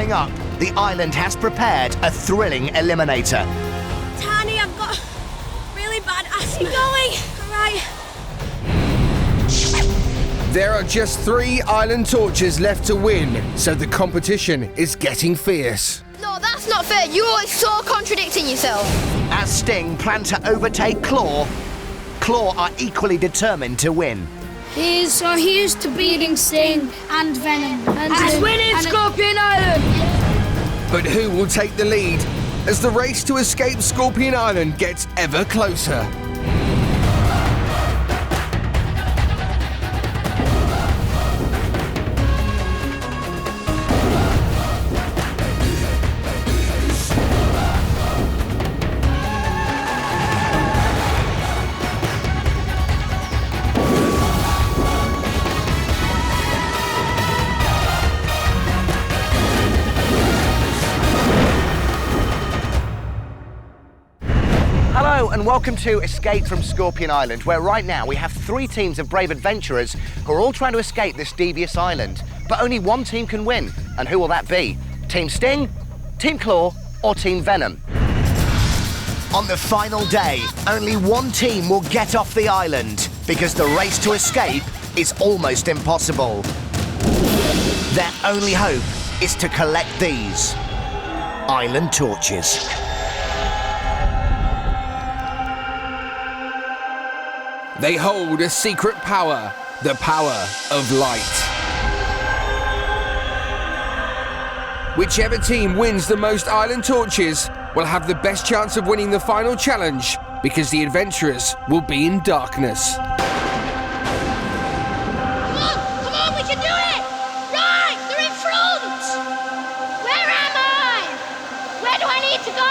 Coming up, the island has prepared a thrilling eliminator. Dani, I've got really bad acid going. All right. There are just 3 island torches left to win, so the competition is getting fierce. No, that's not fair. You're always so contradicting yourself. As Sting plan to overtake Claw, Claw are equally determined to win. Here's to beating Sting and Venom. And winning Scorpion Island! But who will take the lead as the race to escape Scorpion Island gets ever closer? Hello and welcome to Escape from Scorpion Island, where right now we have 3 teams of brave adventurers who are all trying to escape this devious island. But only one team can win. And who will that be? Team Sting, Team Claw, or Team Venom? On the final day, only one team will get off the island because the race to escape is almost impossible. Their only hope is to collect these island torches. They hold a secret power, the power of light. Whichever team wins the most island torches will have the best chance of winning the final challenge because the adventurers will be in darkness. Come on, we can do it! Right, they're in front! Where am I? Where do I need to go?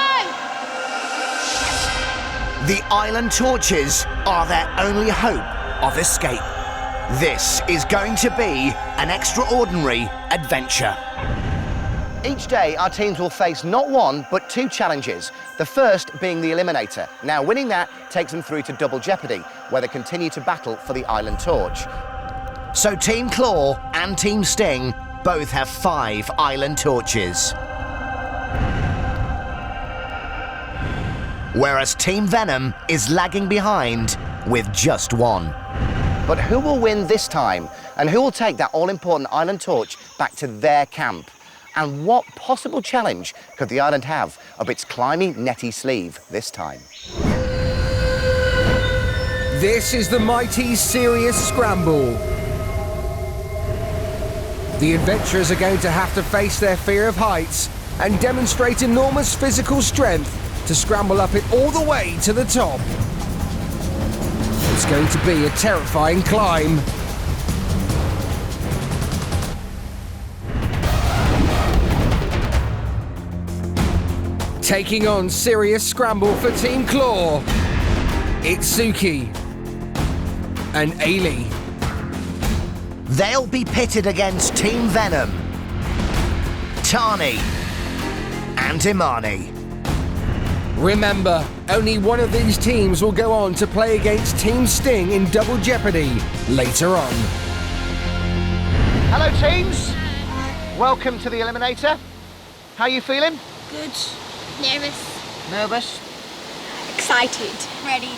The island torches are their only hope of escape. This is going to be an extraordinary adventure. Each day, our teams will face not 1, but 2 challenges. The first being the Eliminator. Now, winning that takes them through to Double Jeopardy, where they continue to battle for the island torch. So Team Claw and Team Sting both have 5 island torches. Whereas Team Venom is lagging behind with just 1. But who will win this time? And who will take that all-important island torch back to their camp? And what possible challenge could the island have up its climby, netty sleeve this time? This is the mighty Serious Scramble. The adventurers are going to have to face their fear of heights and demonstrate enormous physical strength to scramble up it all the way to the top. It's going to be a terrifying climb. Taking on Serious Scramble for Team Claw, it's ZeeKay and Ailey. They'll be pitted against Team Venom, Dani and Imani. Remember, only one of these teams will go on to play against Team Sting in Double Jeopardy later on. Hello teams, welcome to the Eliminator. How are you feeling? Good. Nervous. Nervous? Excited. Ready.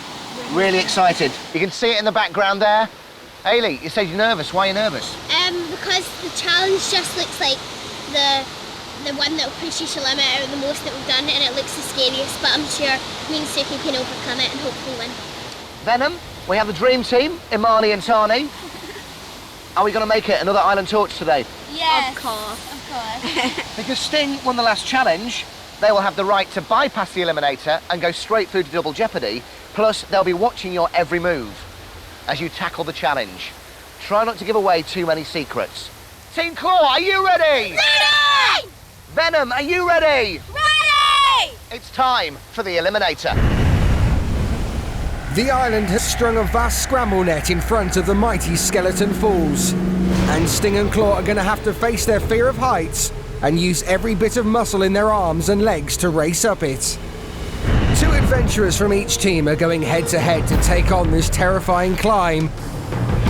Really excited. You can see it in the background there. Ailey, you said you're nervous. Why are you nervous? Because the challenge just looks like the one that will push you to the limit or the most that we've done, and it looks the scariest, but I'm sure me and ZeeKay can overcome it and hopefully win. Venom, we have the dream team, Imani and Dani. Are we going to make it another island torch today? Yes. Of course. Because Sting won the last challenge, they will have the right to bypass the Eliminator and go straight through to Double Jeopardy. Plus, they'll be watching your every move as you tackle the challenge. Try not to give away too many secrets. Team Claw, are you ready? Ready! Venom, are you ready? Ready! It's time for the Eliminator. The island has strung a vast scramble net in front of the mighty Skeleton Falls. And Sting and Claw are going to have to face their fear of heights and use every bit of muscle in their arms and legs to race up it. 2 adventurers from each team are going head-to-head to take on this terrifying climb.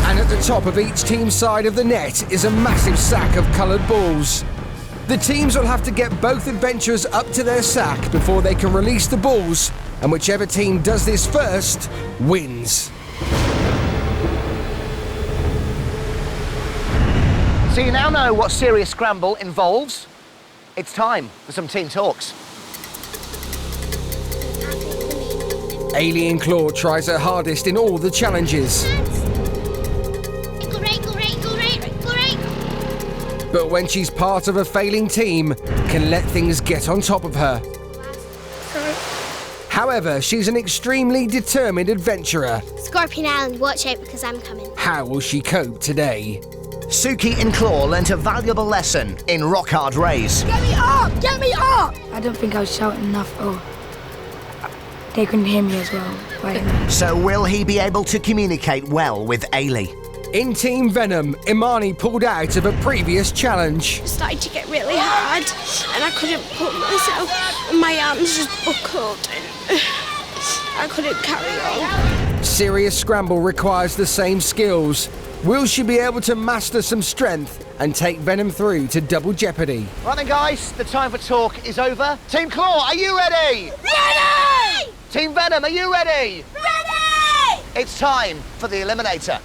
And at the top of each team's side of the net is a massive sack of coloured balls. The teams will have to get both adventurers up to their sack before they can release the balls, and whichever team does this first wins. So you now know what Serious Scramble involves. It's time for some team talks. Alien Claw tries her hardest in all the challenges. Go right, go right, go right, go right. But when she's part of a failing team, can let things get on top of her. However, she's an extremely determined adventurer. Scorpion Island, watch out because I'm coming. How will she cope today? Suki and Claw learnt a valuable lesson in Rock Hard Race. Get me up! Get me up! I don't think I was shouting enough. Oh, they couldn't hear me as well. Right? So will he be able to communicate well with Ailey? In Team Venom, Imani pulled out of a previous challenge. It started to get really hard and I couldn't put myself, and my arms just buckled and I couldn't carry on. Serious Scramble requires the same skills. Will she be able to master some strength and take Venom through to Double Jeopardy? Right then, guys, the time for talk is over. Team Claw, are you ready? Ready! Team Venom, are you ready? Ready! It's time for the Eliminator.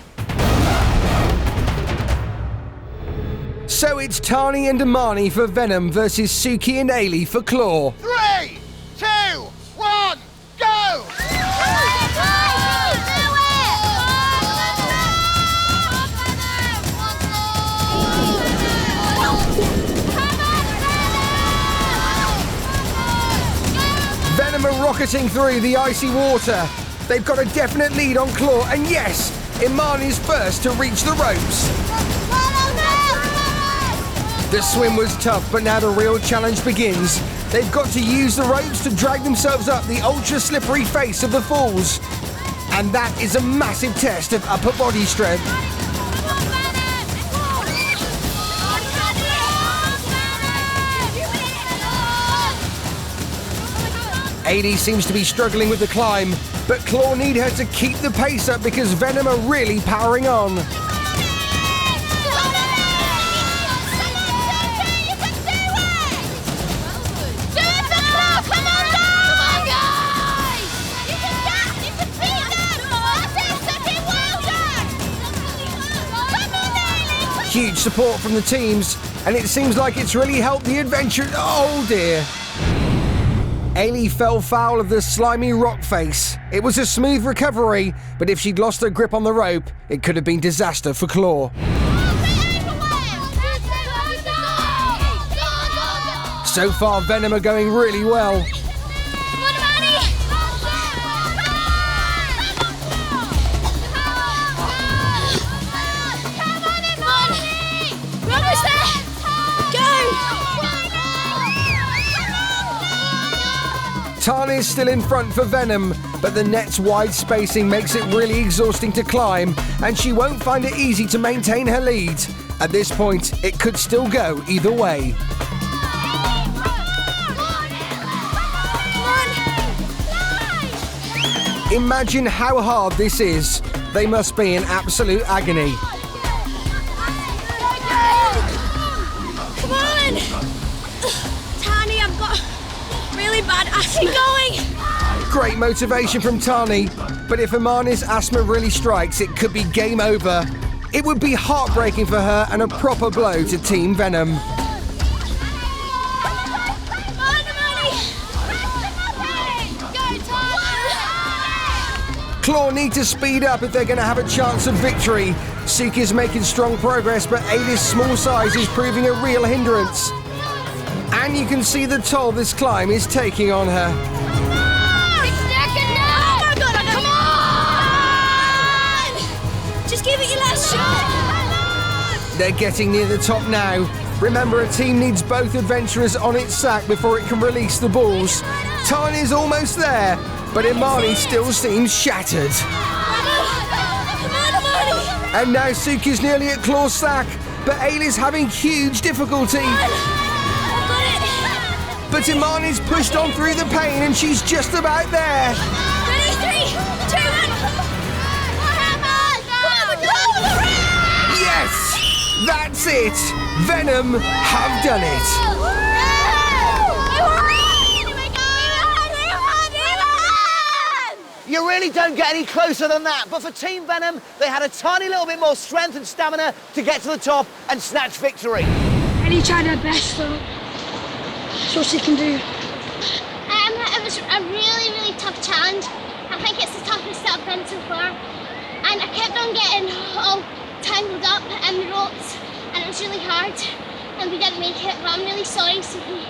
So it's Dani and Imani for Venom versus Suki and Ailey for Claw. 3, 2, 1, go! Venom are rocketing through the icy water. They've got a definite lead on Claw, and yes, Imani's first to reach the ropes. The swim was tough, but now the real challenge begins. They've got to use the ropes to drag themselves up the ultra-slippery face of the falls. And that is a massive test of upper body strength. Ailey seems to be struggling with the climb, but Claw need her to keep the pace up because Venom are really powering on. Huge support from the teams, and it seems like it's really helped the adventure. Oh dear. Ailey fell foul of the slimy rock face. It was a smooth recovery, but if she'd lost her grip on the rope, it could have been disaster for Claw. So far, Venom are going really well. Dani's still in front for Venom, but the net's wide spacing makes it really exhausting to climb, and she won't find it easy to maintain her lead. At this point, it could still go either way. Imagine how hard this is. They must be in absolute agony. Come on! Dani, I've got really bad asthma going. Great motivation from Dani, but if Imani's asthma really strikes, it could be game over. It would be heartbreaking for her and a proper blow to Team Venom. Claw need to speed up if they're going to have a chance of victory. Suki's making strong progress, but Ailey's small size is proving a real hindrance. And you can see the toll this climb is taking on her. Come on! Just give it your last shot. They're getting near the top now. Remember, a team needs both adventurers on its sack before it can release the balls. Dani's almost there, but Imani still seems shattered. Come on, Imani! And now Suki's nearly at Claw's sack, but Ailey's having huge difficulty. But Imani's pushed on through the pain and she's just about there. Ready? 3, 2, 1. Yes! That's it! Venom have done it! You really don't get any closer than that, but for Team Venom, they had a tiny little bit more strength and stamina to get to the top and snatch victory. Ellie tried her best, so that's what she can do. It was a really, really tough challenge. I think it's the toughest that I've been so far. And I kept on getting all tangled up in the ropes, and it was really hard. And we didn't make it, but I'm really sorry, Sophie.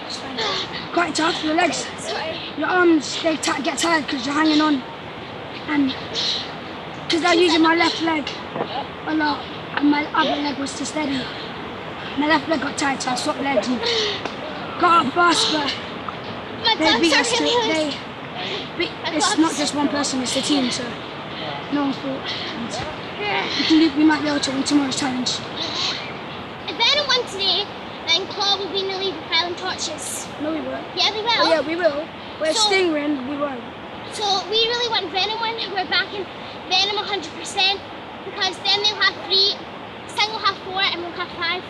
Quite tough, your legs. Sorry. Your arms, they get tired because you're hanging on. And because I'm using my left leg a lot, and my other leg was too steady. My left leg got tired, so I swapped legs and got up fast, but My they gloves beat are us. really It's not just one person, it's the team, so no one's fault. We might be able to win tomorrow's challenge. If Venom won today, then Claw will be in the lead with Fire and Torches. No, we won't. Yeah, they will. Oh, yeah, we will. We're So- Sting win, we won't. So we really want Venom win. We're backing Venom 100% because then they'll have 3, Sting will have 4, and we'll have 5.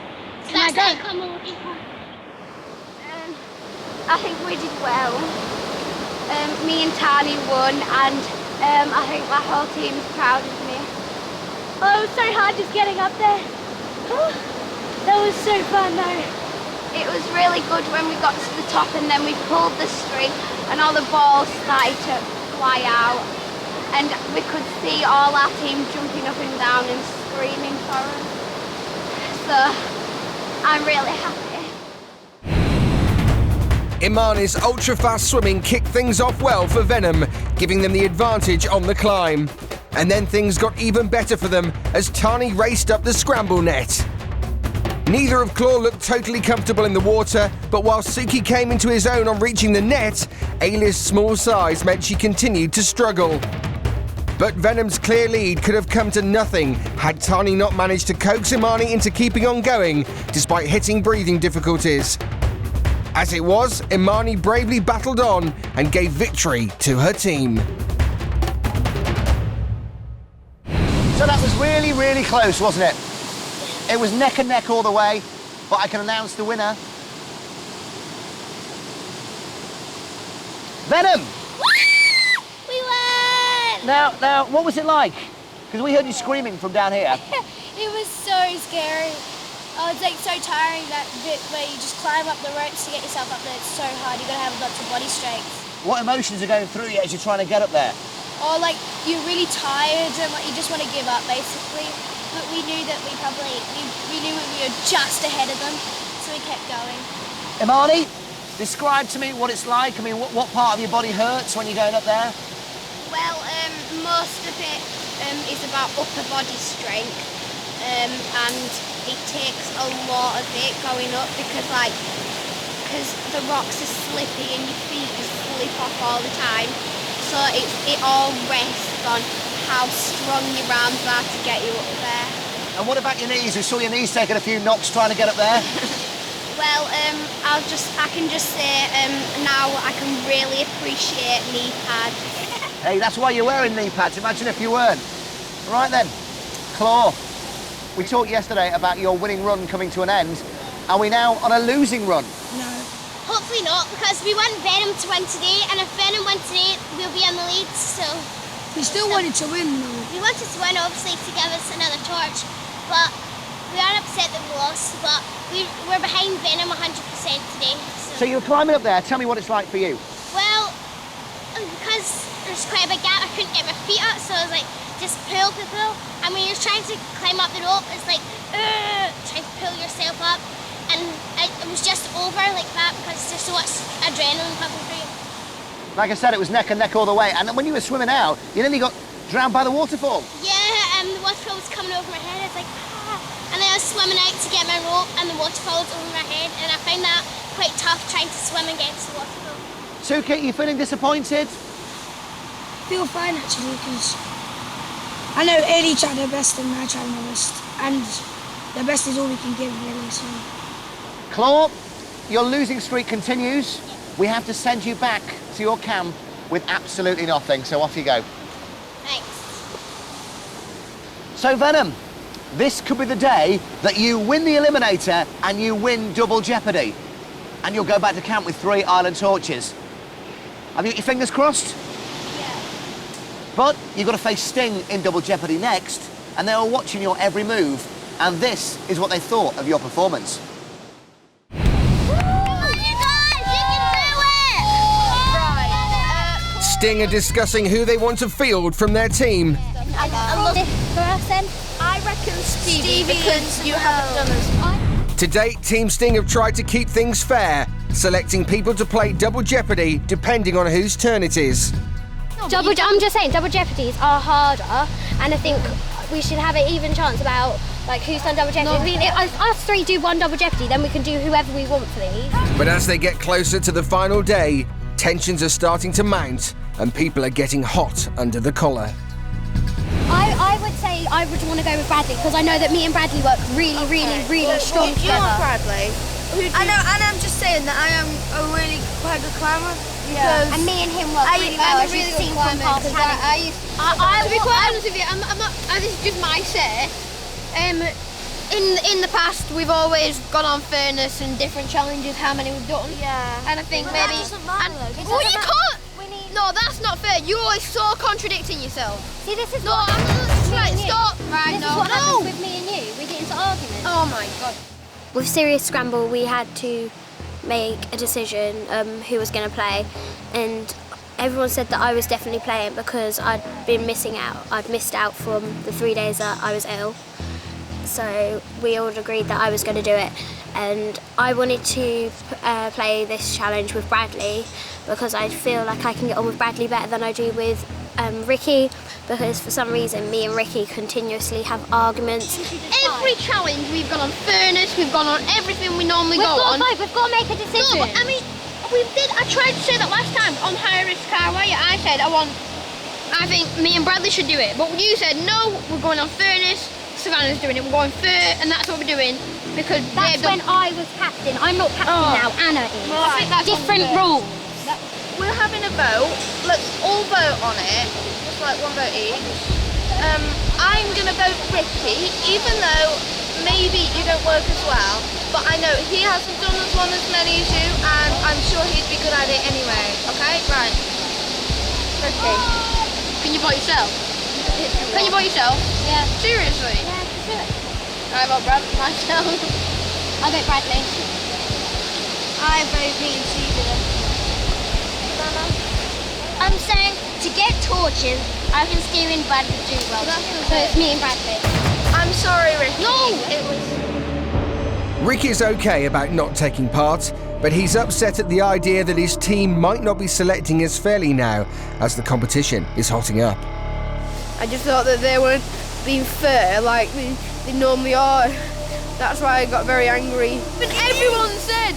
So Can I that's the go? outcome we're looking for. I think we did well. Me and Dani won, and I think my whole team's proud of me. Oh, it was so hard just getting up there. That was so fun though. It was really good when we got to the top and then we pulled the string and all the balls started to fly out. And we could see all our team jumping up and down and screaming for us. So I'm really happy. Imani's ultra-fast swimming kicked things off well for Venom, giving them the advantage on the climb. And then things got even better for them as Dani raced up the scramble net. Neither of Claw looked totally comfortable in the water, but while Suki came into his own on reaching the net, Ayla's small size meant she continued to struggle. But Venom's clear lead could have come to nothing had Dani not managed to coax Imani into keeping on going, despite hitting breathing difficulties. As it was, Imani bravely battled on and gave victory to her team. So that was really, really close, wasn't it? It was neck and neck all the way, but I can announce the winner. Venom! We won! Now, what was it like? Because we heard you screaming from down here. It was so scary. Oh, it's like so tiring, that bit where you just climb up the ropes to get yourself up there. It's so hard. You gotta have lots of body strength. What emotions are going through you as you're trying to get up there? Or like you're really tired and like you just want to give up basically. But we knew that we knew we were just ahead of them, so we kept going. Imani, describe to me what it's like. I mean, what part of your body hurts when you're going up there? Well, most of it is about upper body strength, and it takes a lot of it going up because the rocks are slippy and your feet just slip off all the time. So it all rests on how strong your arms are to get you up there. And what about your knees? We saw your knees taking a few knocks trying to get up there. Well, I can just say now I can really appreciate knee pads. Hey, that's why you're wearing knee pads. Imagine if you weren't. Right then, Claw. We talked yesterday about your winning run coming to an end. Are we now on a losing run? No. Hopefully not, because we want Venom to win today, and if Venom wins today, we'll be on the lead, so... We still wanted to win, though. We wanted to win, obviously, to give us another torch, but we are upset that we lost, but we're behind Venom 100% today, So you're climbing up there. Tell me what it's like for you. Well, because there's quite a big gap, I couldn't get my feet up, so I was like, just pull. And when you're trying to climb up the rope, it's like, trying to pull yourself up. And it was just over like that because there's so much adrenaline pumping through you. Like I said, it was neck and neck all the way. And when you were swimming out, you nearly got drowned by the waterfall. Yeah, and the waterfall was coming over my head. I was like, ah. And then I was swimming out to get my rope and the waterfall was over my head. And I found that quite tough trying to swim against the waterfall. Suki, you feeling disappointed? I feel fine, actually, because I know Ellie tried her best and I tried my best. And the best is all we can give, really, so... Claw, your losing streak continues. We have to send you back to your camp with absolutely nothing, so off you go. Thanks. So Venom, this could be the day that you win the Eliminator and you win Double Jeopardy. And you'll go back to camp with 3 island torches. Have you got your fingers crossed? Yeah. But you've got to face Sting in Double Jeopardy next, and they are watching your every move, and this is what they thought of your performance. Sting are discussing who they want to field from their team. I reckon Stevie because you haven't done as much. To date, Team Sting have tried to keep things fair, selecting people to play Double Jeopardy depending on whose turn it is. I'm just saying, Double Jeopardies are harder, and I think we should have an even chance about like who's done Double Jeopardy. If us 3 do 1 Double Jeopardy, then we can do whoever we want for these. But as they get closer to the final day, tensions are starting to mount, and people are getting hot under the collar. I would say I would want to go with Bradley because I know that me and Bradley work really strong You together. want Bradley? I know, and I'm just saying that I am a really quite good climber. Yeah. And me and him work really well. I'm a really good climber because To be quite honest with you, I'm not. This is just my say. In the past, we've always gone on fairness and different challenges. How many we've done? Yeah. And I think But maybe. that doesn't matter, though. Well, you can't. No, that's not fair. You're always so contradicting yourself. See, this is No, what I'm happens right. with me and you. Stop. Right. This No. is what No. happens with me and you. We get into arguments. Oh my god. With Serious Scramble, we had to make a decision who was going to play, and everyone said that I was definitely playing because I'd been missing out. I'd missed out from the 3 days that I was ill. So we all agreed that I was going to do it, and I wanted to play this challenge with Bradley because I feel like I can get on with Bradley better than I do with Ricky, because for some reason me and Ricky continuously have arguments. Every challenge we've gone on fairness, we've gone on everything we normally We've go got on. to vote, we've got to make a decision. No, but I mean, we did. I tried to say that last time on High Risk Highway. I said I think me and Bradley should do it, but you said no. We're going on fairness. Savannah's doing it. We're going fair, and that's what we're doing because That's when I was captain. I'm not captain now. Anna is. Well, I think that's different unfair. rules. we're having a vote. Let's all vote on it. Just like 1 vote each. I'm gonna vote Ricky, even though maybe you don't work as well. But I know he hasn't done as many as you, and I'm sure he'd be good at it anyway. Okay, right. Ricky. Can you vote yourself? Can you vote yourself? Yeah. Seriously? Yeah, let's do it. I vote Bradley myself. I vote Bradley. I vote me and Stevie then. I'm saying to get torches, I can Stevie and Bradley do well. So it's me and Bradley. I'm sorry, Ricky. No! It was. Ricky's okay about not taking part, but he's upset at the idea that his team might not be selecting as fairly now, as the competition is hotting up. I just thought that they weren't being fair like they normally are. That's why I got very angry. But everyone said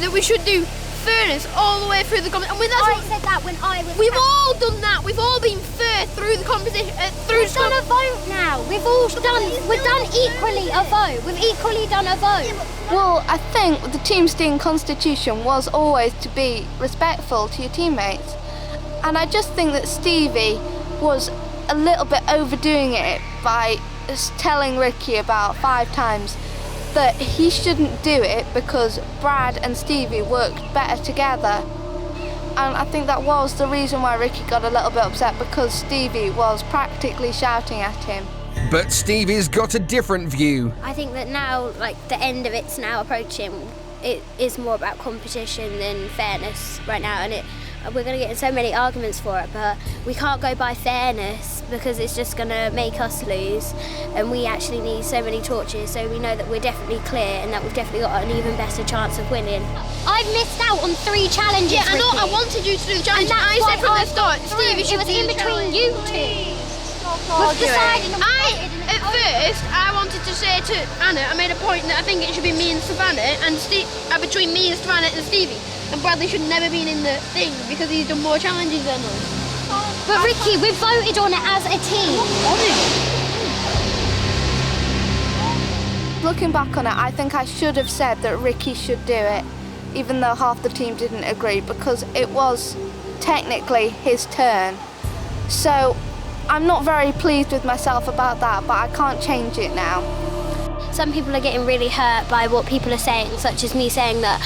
that we should do fairness all the way through the competition. I said that when I was We've captain. all done that. We've all been fair through the competition. We've done a vote now. We've done equally a vote. We've equally done a vote. Well, I think the Team Sting constitution was always to be respectful to your teammates. And I just think that Stevie was a little bit overdoing it by just telling Ricky about 5 times that he shouldn't do it because Brad and Stevie worked better together. And I think that was the reason why Ricky got a little bit upset, because Stevie was practically shouting at him. But Stevie's got a different view. I think that now, like, the end of it's now approaching. It is more about competition than fairness right now, and we're going to get in so many arguments for it, but we can't go by fairness because it's just going to make us lose, and we actually need so many torches, so we know that we're definitely clear and that we've definitely got an even better chance of winning. I've missed out on 3 challenges. Yeah, I know. Ricky. I wanted you to do the challenge. And that's I said from why the start, I Stevie it should was do in the between challenge. you two. We've decided and At first, I wanted to say to Anna, I made a point that I think it should be me and Savannah, and between me and Savannah and Stevie. And Bradley should never been in the thing because he's done more challenges than us. But Ricky, we voted on it as a team. Looking back on it, I think I should have said that Ricky should do it, even though half the team didn't agree, because it was technically his turn. So I'm not very pleased with myself about that, but I can't change it now. Some people are getting really hurt by what people are saying, such as me saying that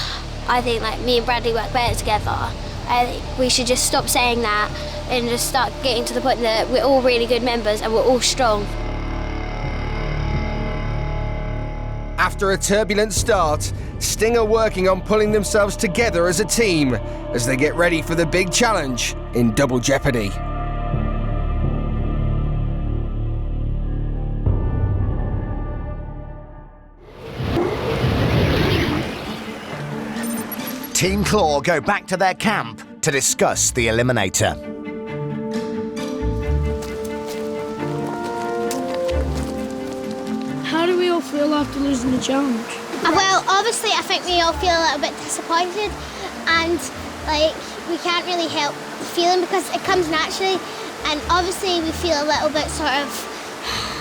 I think like me and Bradley work better together. I think we should just stop saying that and just start getting to the point that we're all really good members and we're all strong. After a turbulent start, Sting are working on pulling themselves together as a team as they get ready for the big challenge in Double Jeopardy. Team Claw go back to their camp to discuss the Eliminator. How do we all feel after losing the challenge? Well, obviously, I think we all feel a little bit disappointed, and like we can't really help the feeling because it comes naturally. And obviously, we feel a little bit sort of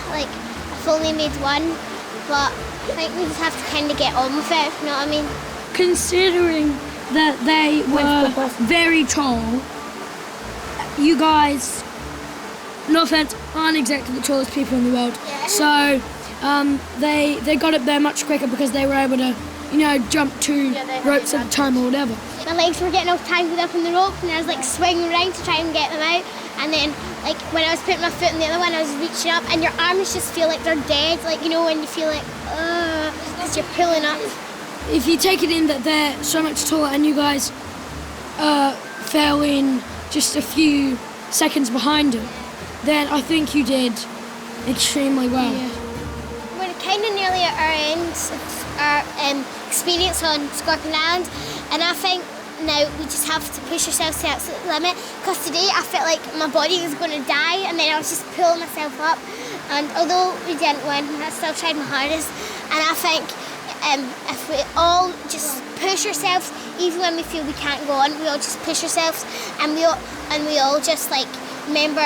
like I've only made one, but I think we just have to kind of get on with it. You know what I mean? Considering that they were very tall, you guys, no offense, aren't exactly the tallest people in the world. Yeah. So they got up there much quicker because they were able to, you know, jump 2 ropes at a time or whatever. My legs were getting all tangled up in the rope, and I was like swinging around to try and get them out. And then, like when I was putting my foot in the other one, I was reaching up, and your arms just feel like they're dead. Like, you know, when you feel like, because you're pulling up. If you take it in that they're so much taller and you guys fell in just a few seconds behind them, then I think you did extremely well. Yeah. We're kind of nearly at our end of our experience on Scorpion Island, and I think now we just have to push ourselves to the absolute limit, because today I felt like my body was going to die, and then I was just pulling myself up, and although we didn't win, I still tried my hardest. And I think if we all just push ourselves, even when we feel we can't go on, we all just push ourselves, and we all just like remember,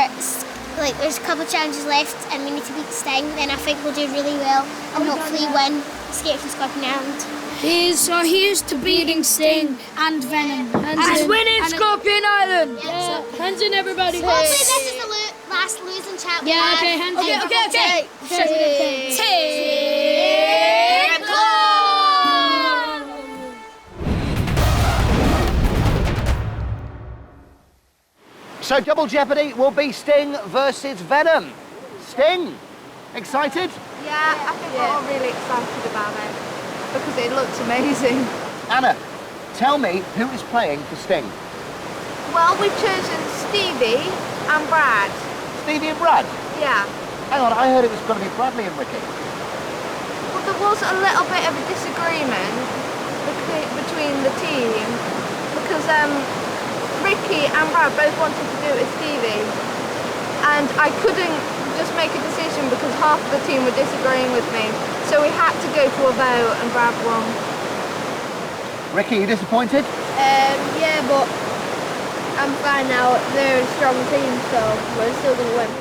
like there's a couple of challenges left and we need to beat Sting, then I think we'll do really well and hopefully win Escape from Scorpion Island. Here's to beating Sting and Venom. And winning Scorpion Island! Yeah. So, hands in, everybody. Hopefully this is the last losing chat. Yeah, okay, hands in. Okay. Team Claw! So Double Jeopardy will be Sting versus Venom. Sting, excited? Yeah, I think we're all really excited about it because it looks amazing. Anna, tell me who is playing for Sting? Well, we've chosen Stevie and Brad. Stevie and Brad? Yeah. Hang on, I heard it was going to be Bradley and Ricky. Well, there was a little bit of a disagreement between the team because Ricky and Brad both wanted to do it with Stevie, and I couldn't just make a decision because half of the team were disagreeing with me, so we had to go to a vote and Brad won. Ricky, you disappointed? Yeah, but I'm fine now. They're a strong team, so we're still going to win.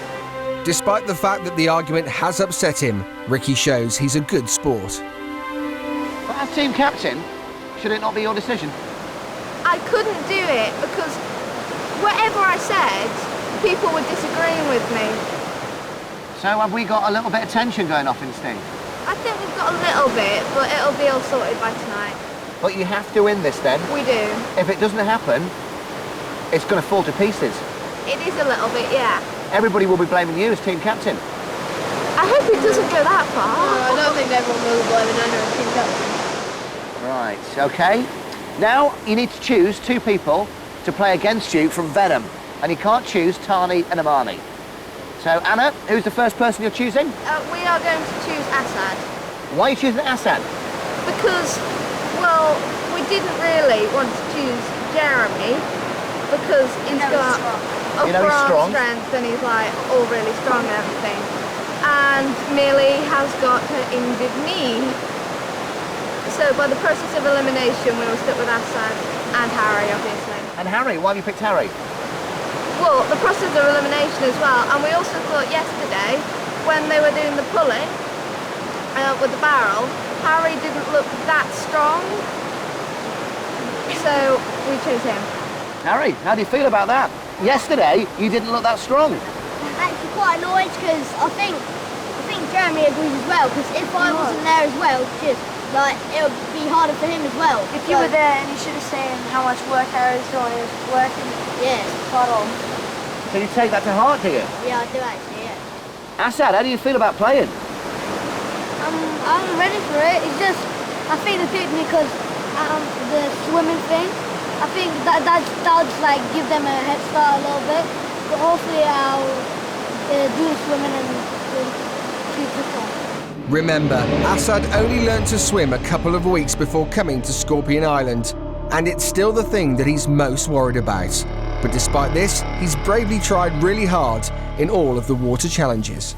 Despite the fact that the argument has upset him, Ricky shows he's a good sport. But as team captain, should it not be your decision? I couldn't do it because whatever I said, people were disagreeing with me. So have we got a little bit of tension going off in Sting? I think we've got a little bit, but it'll be all sorted by tonight. But you have to win this then. We do. If it doesn't happen, it's going to fall to pieces. It is a little bit, yeah. Everybody will be blaming you as team captain. I hope it doesn't go that far. I don't think everyone will be blaming Anna and Team Captain. Right, okay. Now you need to choose 2 people to play against you from Venom, and you can't choose Dani and Amani. So Anna, who's the first person you're choosing? We are going to choose Assad. Why are you choosing Assad? Because, well, we didn't really want to choose Jeremy because he's got strong strength and he's like all really strong and everything. And Millie has got her injured knee. So by the process of elimination, we were stuck with Assad and Harry, obviously. And Harry, why have you picked Harry? Well, the process of elimination as well. And we also thought yesterday, when they were doing the pulling with the barrel, Harry didn't look that strong. So we chose him. Harry, how do you feel about that? Yesterday, you didn't look that strong. actually quite annoyed because I think Jeremy agrees as well, because if I wasn't there as well, just like it would be harder for him as well. If you were there, and you should have seen how much work Harry's doing, he was working. Yeah. Spot on. So you take that to heart, do you? Yeah, I do actually, yeah. Assad, how do you feel about playing? I'm ready for it. It's just, I think they picked me because the swimming thing. I think that'll just like give them a head start a little bit. But hopefully I'll do the swimming and do football. Remember, Assad only learned to swim a couple of weeks before coming to Scorpion Island, and it's still the thing that he's most worried about. But despite this, he's bravely tried really hard in all of the water challenges.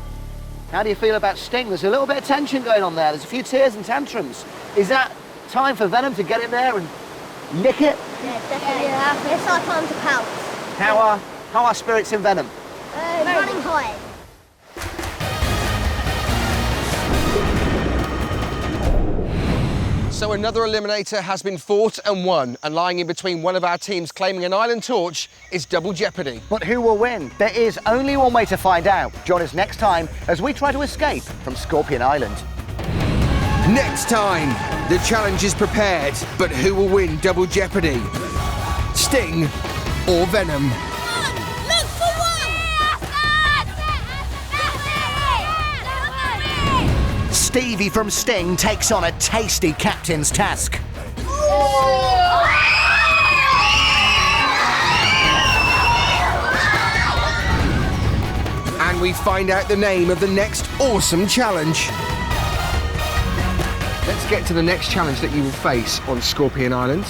How do you feel about Sting? There's a little bit of tension going on there. There's a few tears and tantrums. Is that time for Venom to get in there and nick it? Yeah, definitely. Yeah, it's our time to pounce. How are spirits in Venom? Running high. So another Eliminator has been fought and won, and lying in between one of our teams claiming an island torch is Double Jeopardy. But who will win? There is only one way to find out. Join us next time as we try to escape from Scorpion Island. Next time, the challenge is prepared, but who will win Double Jeopardy? Sting or Venom? Look for one! Stevie from Sting takes on a tasty captain's task. And we find out the name of the next awesome challenge. Let's get to the next challenge that you will face on Scorpion Island.